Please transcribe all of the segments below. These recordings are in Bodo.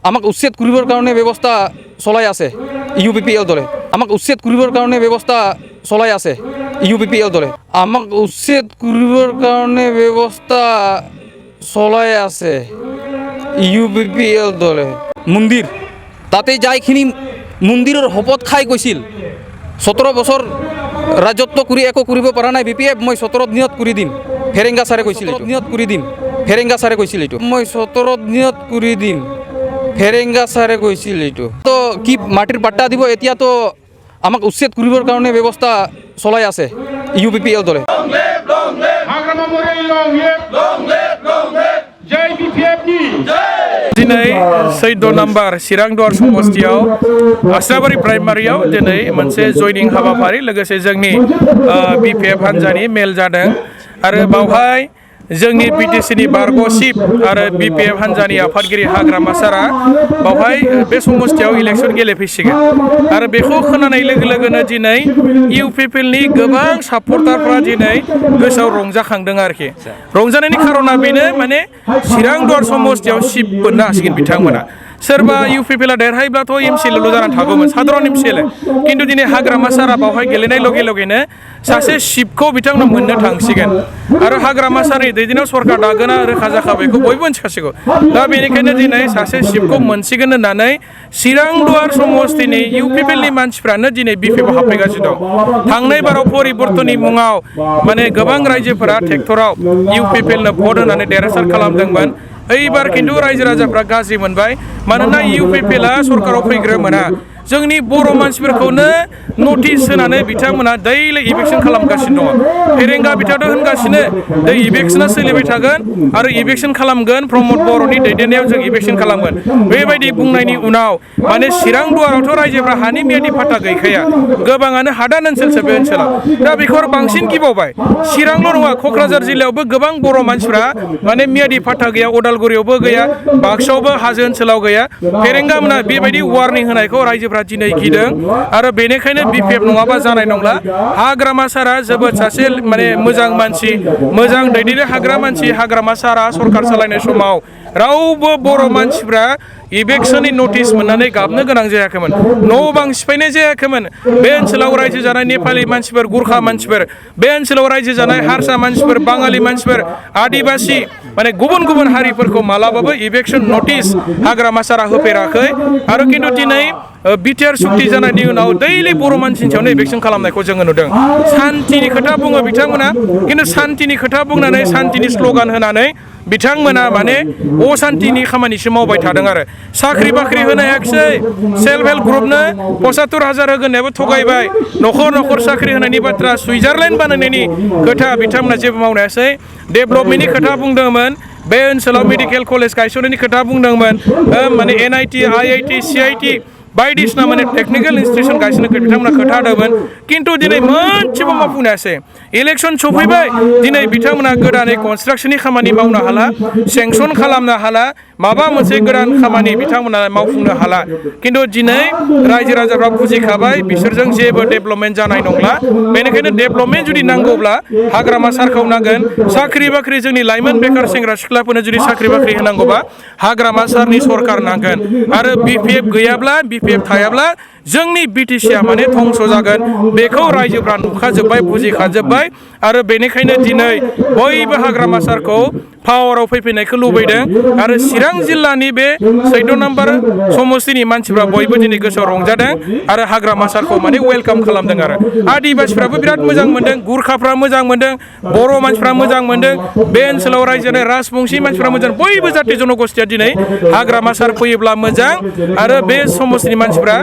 আমাক উচ্ছেদ কৰিবৰ কাৰণে ব্যৱস্থা চলাই আছে UPPL দলে। আমাক উচ্ছেদ কৰিবৰ কাৰণে ব্যৱস্থা চলাই আছে UPPL দলে। আমাক উচ্ছেদ কৰিবৰ কাৰণে ব্যৱস্থা চলাই আছে UPPL দলে। মন্দিৰ তাতে যাইখিনি মন্দিৰৰ শপত খাই গৈছিল 17 বছৰ ৰাজত্ব কৰি একো কৰিব পৰা নাই BPF মই 17 দিনত কৰি দিম ফেৰেংগা ছাৰে কৈছিল দিনত কৰি দিম ফেৰেংগা ছাৰে কৈছিল এইটো মই 17 দিনত কৰি দিম ফেৰেংগা ছাৰে কৈছিল এইটো তো কি মাটিৰ পাট্টা দিব এতিয়াতো আমাক উচ্ছেদ কৰিবৰ কাৰণে ব্যৱস্থা চলাই আছে UPPL দলে। दिनै 14 नम्बर चिरांदुवार समस्तियाव आस्राबारि प्राइमारियाव दिनै मोनसे जयनिं हाबाफारि लोगोसे जोंनि BPF हान्जानि मेल जादों आरो बावहाय जोंनि BTCनि बारग'सिप आरो BPF हान्जानि आफादगिरि हाग्रामा सारा बावहाय बे समस्तियाव इलेक्सन गेलेफैसिगोन आरो बेखौ खोनानाय लोगो लोगोनो दिनै UPPLनि गोबां सापर्टारफ्रा दिनै गोसोआव रंजाखांदों आरोखि रंजानायनि खारना बेनो माने चिरांदुवार समस्तियाव सिप मोननो हासिगोन बिथांमोना सोरबा UPPLआ देरहायोब्लाथ' MCL' जानानै थागौमोन साधारन MCL खिन्थु दिनै हाग्रामा सारा बावहाय गेलेनाय लगे लगेनो सासे सिपखौ बिथांमोना मोननो थांसिगोन आरो हाग्रामा सारनि दैदेननायाव सरकार दागोना रोखा जाखाबायखौ बयबो मिथिखासिगौ दा बेनिखायनो दिनै सासे सिपखौ मोनसिगोन होननानै चिरांदुवार समस्तिनि UPPLनि मानसिफ्रानो दिनै BPFआव हाबफैगासिनो दं थांनाय बाराव परिबर्तननि मुङाव माने गोबां रायजोफोरा ट्रेक्टराव UPPLनो भट होनानै देरहासार खालामदोंमोन এইবার কিন্তু रायजो राजाफ्रा गाज्रि मोनबाय मानोना UPPLआ सरकाराव फैग्रो मोना जोंनि बर' मानसिफोरखौनो नटिस होनानै बिथांमोना दैलि इभिक्सन खालामगासिनो दङ फेरेंगा बिथाङाथ' होनगासिनो दै इभिक्सना सोलिबाय थागोन आरो इभिक्सन खालामगोन प्रमद बर'नि दैदेननायाव जों इभिक्सन खालामगोन बेबायदि बुंनायनि उनाव माने चिरांदुवारावथ' रायजोफ्रा हानि मियादि फाट्टा गैखाया गोबाङानो हादान ओनसोलसो बे ओनसोलाव दा बेखौ बांसिन गिबावबाय चिरांल' नङा क'क्राझार जिल्लायावबो गोबां बर' मानसिफ्रा माने मियादि फाट्टा गैया उदालगुरियावबो गैया बाक्सायावबो हाजो ओनसोलाव गैया फेरेंगा मोना बेबायदि वार्निं होनायखौ रायजो दिनै गिदों आरो बेनिखायनो BPF नङाबा जानाय नंला हाग्रामा सारा जोबोद सासे माने मोजां मानसि मोजां दैदेननो हाग्रा मानसि हाग्रामा सारा सरकार सालायनाय समाव रावबो बर' मानसिफ्रा इभिक्सननि नटिस मोननानै गाबनो गोनां जायाखैमोन न' बां सिफायनाय जायाखैमोन बे ओनसोलाव रायजो जानाय नेपालि मानसिफोर गुरखा मानसिफोर बे ओनसोलाव रायजो जानाय हारसा मानसिफोर बाङालि मानसिफोर आदिबासि माने गुबुन गुबुन हारिफोरखौ मालाबाबो इभिक्सन नटिस हाग्रामा सारा होफेराखै आरो खिन्थु दिनै बिटिआर सुक्ति जानायनि उनाव दैलि बर' मानसिनि सायावनो इभिक्सन खालामनायखौ जोङो नुदों सान्तिनि खोथा बुङो बिथांमोना खिन्थु सान्तिनि खोथा बुंनानै सान्तिनि स्ल'गान होनानै बिथांमोना माने असान्तिनि खामानिसो मावबाय थादों आरो साख्रि बाख्रि होनो हायाखिसै सेल्फ हेल्प ग्रुपनो 75,000 होगोननायाबो थगायबाय न'खर न'खर साख्रि होनायनि बाथ्रा सुइजारलेण्ड बानायनायनि खोथा बिथांमोना जेबो मावनो हायासै डेभेलपमेन्टनि खोथा बुंदोंमोन बे ओनसोलाव मेडिकेल कलेज गायसननायनि खोथा बुंदोंमोन माने NIT IIT CIT बायदिसिना माने टेक्निकल इन्स्टिट्यूशन गायसननो बिथांमोना खोथा होदोंमोन खिन्थु दिनै मोनसेबो मावफुंनो हायासै इलेक्सन सफैबाय दिनै बिथांमोना गोदानै कनस्ट्राक्शननि खामानि मावनो हाला सेंसन खालामनो हाला माबा मोनसे गोदान खामानि बिथांमोना मावफुंनो हाला खिन्थु दिनै रायजो राजाफ्रा बुजिखाबाय बिसोरजों जेबो डेभेलपमेन्ट जानाय नंला बेनिखायनो डेभेलपमेन्ट जुदि नांगौब्ला हाग्रामा सारखौ नांगोन साख्रि बाख्रि जोंनि लाइमोन बेकार सेंग्रा सिख्लाफोरनो जुदि साख्रि बाख्रि होनांगौबा हाग्रामा सारनि सरकार नांगोन आरो BPF गैयाब्ला BPF थायाब्ला जोंनि BTCआ माने धंस जागोन बेखौ रायजोफ्रा नुखाजोब्बाय बुजिखाजोब्बाय आरो बेनिखायनो दिनै बयबो हाग्रामा सारखौ पावाराव फैफिननायखौ लुबैदों आरो चिरां जिल्लानि बे 14 नम्बर समस्तिनि मानसिफ्रा बयबो दिनै गोसोआव रंजादों आरो हाग्रामा सारखौ माने वेलकाम खालामदों आरो आदिबासिफ्राबो बिराद मोजां मोनदों गुरखाफ्रा मोजां मोनदों बर' मानसिफ्रा मोजां मोनदों बे ओनसोलाव रायजो जानाय राजबंशी मानसिफ्रा मोजां बयबो जाति जनगोष्ठीया दिनै हाग्रामा सार फैयोब्ला मोजां आरो बे समस्तिनि मानसिफ्रा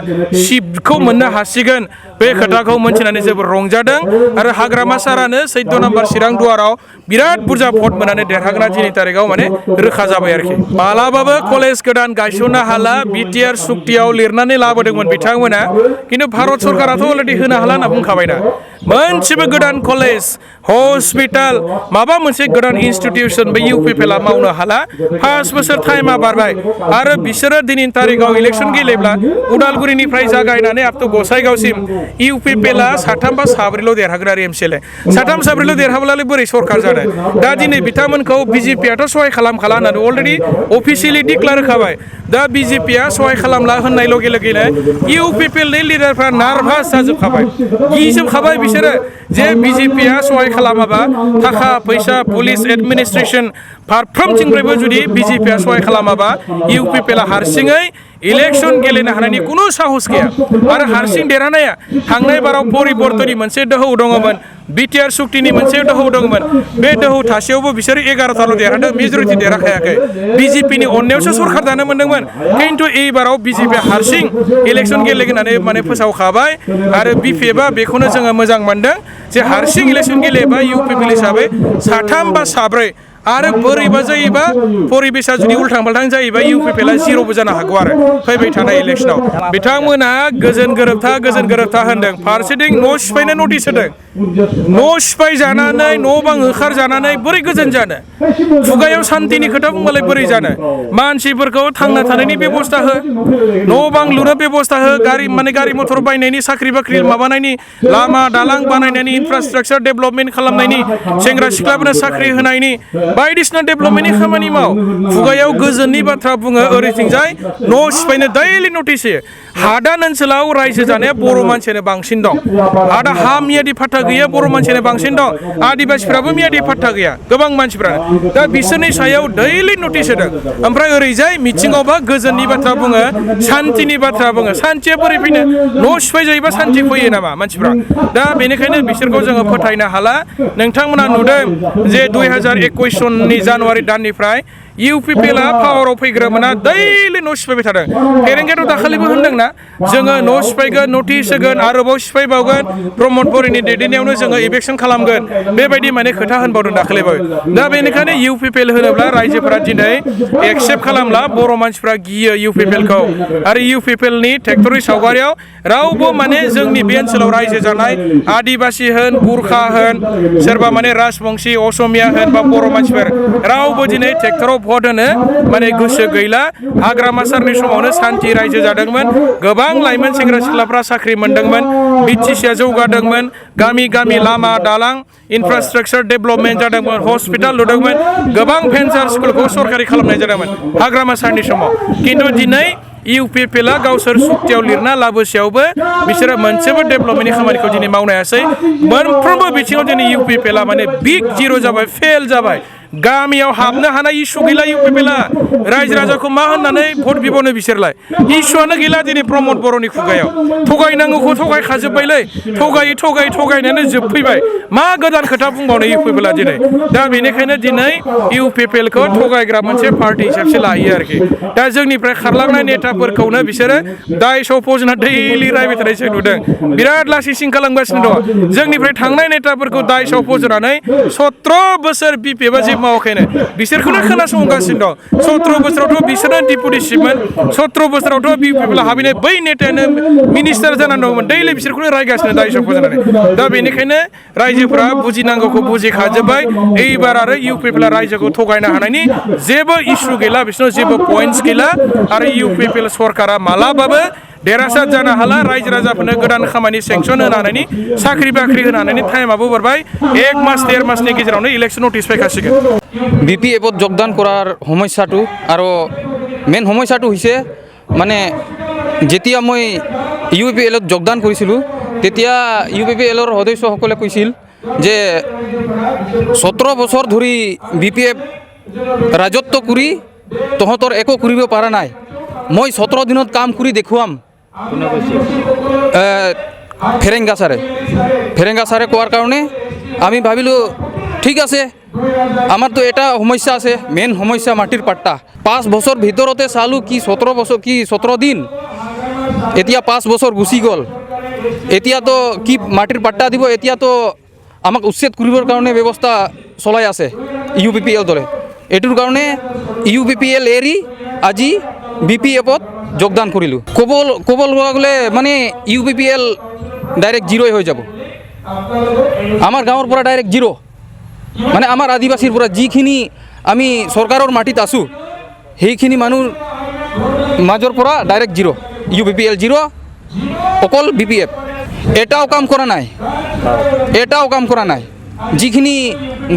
सिपखौ मोननो हासिगोन बे खोथाखौ मोनथिनानै जोबोर रंजादों आरो हाग्रामा सारानो 14 नम्बर चिरांदुवाराव बिराद बुरजा भट मोननानै देरहागोना दिनै तारिखाव माने रोखा जाबाय आरोखि मालाबाबो कलेज गोदान गायसननो हाला बिटिआर सुक्तियाव लिरनानै लाबोदोंमोन बिथांमोना खिन्थु भारत सरकाराथ' अलरेडि होनो हाला होनना बुंखाबायना मोनसेबो गोदान कलेज हस्पिटाल माबा मोनसे गोदान इन्स्टिटिउसन बे इउपिपिएलआ मावनो हाला 5 बोसोर टाइमा बारबाय आरो बिसोरो दिनैनि तारिखाव इलेक्सन गेलेब्ला उदालगुरिनिफ्राय जागायनानै आप टु गसाइगावसिम इउपिपिएलआ साथाम बा साब्रैल' देरहागोन आरो एमसिएलए साथाम साब्रैल' देरहाब्लालाय बोरै सरकार जानो दा दिनै बिथांमोनखौ बिजेपिआथ' सहाय खालामखाला होननानै अलरेडि अफिसियेलि डिक्लेयार होखाबाय दा बिजेपिआ सहाय खालामला होननाय लगे लगेनो इउपिपिएलनि लिडारफ्रा नार्भास जाजोबखाबाय गिजोबखाबाय बिसोरो जे बिजेपिआ सहाय खालामाबा थाखा फैसा पुलिस एडमिनिस्ट्रेसन फारफ्रोमथिंनिफ्रायबो जुदि बिजेपिआ सहाय खालामाबा इउपिपिएलआ हारसिङै इलेक्सन गेलेनो हानायनि खुनु साहस गैया आरो हारसिं देरहानाया थांनाय बाराव परिबर्तननि मोनसे दोहौ दङमोन बिटिआर सुक्तिनि मोनसे दोहौ दङमोन बे दोहौ थासेयावबो बिसोर 11थाल' देरहादों मेजरिटि देरहाखायाखै बिजेपिनि अननायावसो सरकार दानो मोनदोंमोन खिन्थु एबाराव बिजेपिआ हारसिं इलेक्सन गेलेगोन होननानै माने फोसावखाबाय आरो बिपिएफआ बेखौनो जोङो मोजां मोनदों जे हारसिं इलेक्सन गेलेबा इउपिपिएल हिसाबै साथाम बा साब्रै आरो बोरैबा जायोबा परिबेसा जुदि उल्थां फाल्थां जायोबा इउपिपिएलआ जिर'बो जानो हागौ आरो फैबाय थानाय इलेक्सनाव बिथांमोना गोजोन गोरोबथा होनदों फारसेथिं न' सिफायनो नटिस होदों न' सिफाय जानानै न' बां होखारजानानै बोरै गोजोन जानो खुगायाव सान्तिनि खोथा बुंबालाय बोरै जानो मानसिफोरखौ थांना थानायनि बेबस्था हो न' बां लुनो बेबस्था हो गारि मथर बायनायनि साख्रि बाख्रि माबानायनि लामा दालां बानायनायनि इनफ्रास्ट्राक्चार डेभेलपमेन्ट खालामनायनि सेंग्रा सिख्लाफोरनो साख्रि होनायनि बायदिसिना डेभेलपमेन्टनि खामानि माव खुगायाव गोजोननि बाथ्रा बुङो ओरैथिंजाय न' सिफायनो दैलि नटिस होयो हादान ओनसोलाव रायजो जानाया बर' मानसियानो बांसिन दं आदा हा मियादि फाट्टा गैया बर' मानसियानो बांसिन दं आदिबासिफ्राबो मियादि फाट्टा गैया गोबां मानसिफ्रानो दा बिसोरनि सायाव दैलि नटिस होदों ओमफ्राय ओरैजाय मिथिङावबा गोजोननि बाथ्रा बुङो सान्तिनि बाथ्रा बुङो सान्तिया बोरै फैनो न' सिफाय जायोबा सान्ति फैयो नामा मानसिफ्रा दा बेनिखायनो बिसोरखौ जोङो फोथायनो हाला नोंथांमोना नुदों जे 2021 सननि जानुवारि दाननिफ्राय इउपिपिएलआ पावाराव फैग्रोमोना दैलि न' सिफायबाय थादों फेरेंगायाथ' दाखालिबो होनदोंना जोङो न' सिफायगोन नटिस होगोन आरोबाव सिफायबावगोन प्रमद बरिनि दैदेननायावनो जोङो इभेकसन खालामगोन बेबायदि माने खोथा होनबावदों दाखालिबो दा बेनिखायनो इउपिपिएल होनोब्ला रायजोफोरा दिनै एक्सेप्ट खालामला बर' मानसिफ्रा गियो इउपिपिएलखौ आरो इउपिपिएलनि ट्रेक्टरनि सावगारियाव रावबो माने जोंनि बे ओनसोलाव रायजो जानाय आदिबासि होन गुरखा होन सोरबा माने राजबंसि असमिया होन बा बर' मानसिफोर रावबो दिनै ट्रेक्टराव भट होनो माने गोसो गैला हाग्रामा सारनि समावनो सान्थि रायजो जादोंमोन गोबां लाइमोन सेंग्रा सिख्लाफ्रा साख्रि मोनदोंमोन बिटिसिआ जौगादोंमोन गामि गामि लामा दालां इनफ्रास्ट्राक्चार डेभेलपमेन्ट जादोंमोन हस्पिटाल लुदोंमोन गोबां भेन्सार स्कुलखौ सरकारि खालामनाय जादोंमोन हाग्रामा सारनि समाव खिन्थु दिनै इउपिपिएलआ गावसोर सुक्तियाव लिरना लाबोसेयावबो बिसोरो मोनसेबो डेभेलपमेन्टनि खामानिखौ दिनै मावनो हायासै मोनफ्रोमबो बिथिङाव दिनै इउपिपिएलआ माने बिग जिर' जाबाय फेल जाबाय गामियाव हाबनो हानाय इसु गैला इउपिपिएलआ रायजो राजाखौ मा होननानै भट बिबावनो बिसोरलाय इसुआनो गैला दिनै प्रमद बर'नि खुगायाव थगायनांगौखौ थगायखाजोब्बायलै थगायनानै जोबफैबाय मा गोदान खोथा बुंबावनो इउपिपिएलआ दिनै दा बेनिखायनो दिनै इउपिपिएलखौ थगायग्रा मोनसे पार्टि हिसाबसो लायो आरोखि दा जोंनिफ्राय खारलांनाय नेताफोरखौनो बिसोरो दाय सफ'जना दैलि रायबाय थानाय जों नुदों बिराद लासै सिं खालामगासिनो दङ जोंनिफ्राय थांनाय नेताफोरखौ दाय सफ'जनानै 17 बोसोर बिपिएफआ जेबो मावाखैनो बिसोरखौनो खोनासंगासिनो दं 17 बोसोरावथ' बिसोरनो डिपुटि चिफमोन 17 बोसोरावथ' बिपिएफआ हाबैनाय बै नेतायानो मिनिस्टार जानानै दंमोन दैलि बिसोरखौनो रायगासिनो दाय सफ'जनानै दा बेनिखायनो रायजोफ्रा बुजिनांगौखौ बुजिखाजोब्बाय एइबार आरो इउपिपिएलआ रायजोखौ थगायनो हानायनि जेबो इसु गैला बिसोरनाव जेबो पइन्टस गैला आरो इउपिपिएल सरकारा मालाबाबो देरहासार जानो हाला रायजो राजाफोरनो गोदान खामानि सेंसन होनो हानायनि साख्रि बाख्रि होनो हानायनि टाइमाबो बारबाय 1 मास 1.5 मासनि गेजेरावनो इलेक्सन नटिस फैखासिगोन বিপিএফত যোগদান কৰাৰ সমস্যাটো আৰু মেইন সমস্যাটো হৈছে মানে যেতিয়া মই ইউপিপিএলত যোগদান কৰিছিলোঁ তেতিয়া ইউপিপিএলৰ সদস্যসকলে কৈছিল যে 17 বছৰ ধৰি বিপিএফ ৰাজত্ব কৰি তহঁতৰ একো কৰিব পৰা নাই মই 17 দিনত কাম কৰি দেখুৱাম ফেৰেংগা ছাৰে কোৱাৰ কাৰণে আমি ভাবিলোঁ ঠিক আছে আমাৰতো এটা সমস্যা আছে মেইন সমস্যা মাটিৰ পাট্টা 5 বছৰ ভিতৰতে চালোঁ কি 17 দিন এতিয়া 5 বছৰ গুচি গ'ল এতিয়াতো কি মাটিৰ পাট্টা দিব এতিয়াতো আমাক উচ্ছেদ কৰিবৰ কাৰণে ব্যৱস্থা চলাই আছে ইউপিপিএল দলে এইটোৰ কাৰণে ইউপিপিএল এৰি আজি বিপিএফত যোগদান কৰিলোঁ ক'ব গ'লে মানে ইউপিপিএল ডাইৰেক্ট জিৰ'ই হৈ যাব আমাৰ গাঁৱৰ পৰা ডাইৰেক্ট জিৰ' মানে আমাৰ আদিবাসীৰ পৰা যিখিনি আমি চৰকাৰৰ মাটিত আছোঁ সেইখিনি মানুহ মাজৰ পৰা ডাইৰেক্ট জিৰ' UPPL জিৰ' অকল BPF এটাও কাম কৰা নাই যিখিনি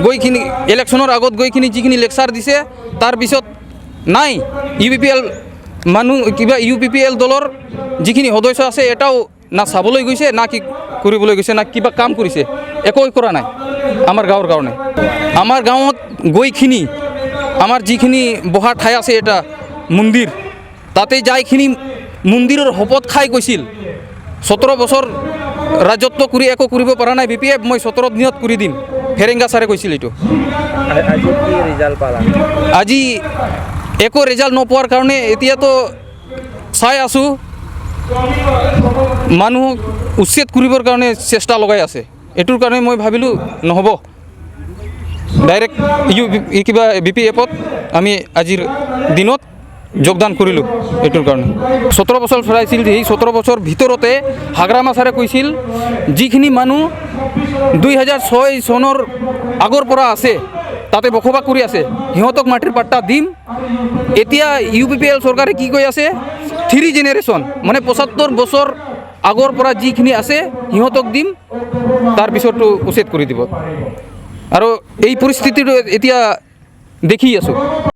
গৈখিনি ইলেকশ্যনৰ আগত গৈখিনি যিখিনি লেকচাৰ দিছে তাৰপিছত নাই UPPL মানুহ কিবা UPPL দলৰ যিখিনি সদস্য আছে এটাও না চাবলৈ গৈছে না কি কৰিবলৈ গৈছে না কিবা কাম কৰিছে একোই কৰা নাই আমাৰ গাঁৱৰ কাৰণে আমাৰ গাঁৱত গৈখিনি আমাৰ যিখিনি বহা ঠাই আছে এটা মন্দিৰ তাতে যাইখিনি মন্দিৰৰ শপত খাই গৈছিল 17 বছৰ ৰাজত্ব কৰি একো কৰিব পৰা নাই BPF মই 17 দিনত কৰি দিম ফেৰেংগা ছাৰে কৈছিল এইটো আজি একো ৰিজাল্ট নোপোৱাৰ কাৰণে এতিয়াতো চাই আছোঁ মানুহক উচ্ছেদ কৰিবৰ কাৰণে চেষ্টা লগাই আছে এইটোৰ কাৰণে মই ভাবিলোঁ নহ'ব ডাইৰেক্ট কিবা BPFত আমি আজিৰ দিনত যোগদান কৰিলোঁ এইটোৰ কাৰণে 17 বছৰ চলাইছিল সেই 17 বছৰ ভিতৰতে হাগ্ৰামা ছাৰে কৈছিল যিখিনি মানুহ 2006 চনৰ আগৰ পৰা আছে তাতে বসবাস কৰি আছে সিহঁতক মাটিৰ পাট্টা দিম এতিয়া UPPL চৰকাৰে কি কৈ আছে 3 জেনেৰেশ্যন মানে 75 বছৰ আগৰ পৰা যিখিনি আছে সিহঁতক দিম তাৰপিছতো উচ্ছেদ কৰি দিব আৰু এই পৰিস্থিতিটো এতিয়া দেখি আছোঁ